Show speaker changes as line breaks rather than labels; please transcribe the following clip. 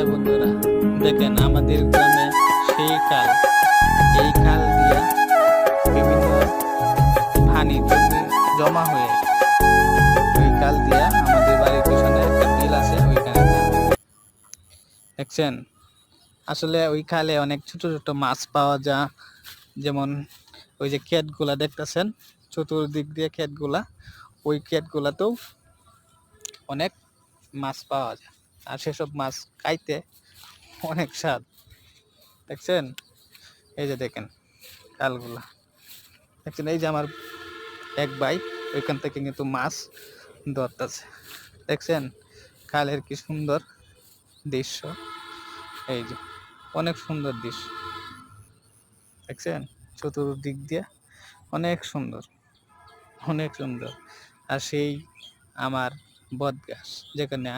হ্যাঁ বন্ধুরা, দেখেন আমাদের গ্রামে সেই খাল, এই খাল দিয়ে বিভিন্ন পানি জমা হয়ে ওই খাল দিয়া আমাদের বাড়ির পিছনে একটা বিল আছে, ওইখানে যায়। দেখছেন, আসলে ওই খালে অনেক ছোট ছোট মাছ পাওয়া যায়। যেমন ওই যে ক্ষেতগুলা দেখতেছেন, চতুর্দিক দিয়ে ক্ষেতগুলা, ওই ক্ষেতগুলাতেও অনেক মাছ পাওয়া যায়। আর সেসব মাছ খাইতে অনেক স্বাদ। দেখছেন, এই যে দেখেন খালগুলা, দেখছেন এই যে আমার এক ভাই ওইখান থেকে কিন্তু মাছ ধরতেছে। দেখছেন খালের কি সুন্দর দৃশ্য, এই যে অনেক সুন্দর দৃশ্য। দেখছেন চতুর্দিক দিয়ে অনেক সুন্দর, অনেক সুন্দর। আর সেই আমার বট গাছ, যেখানে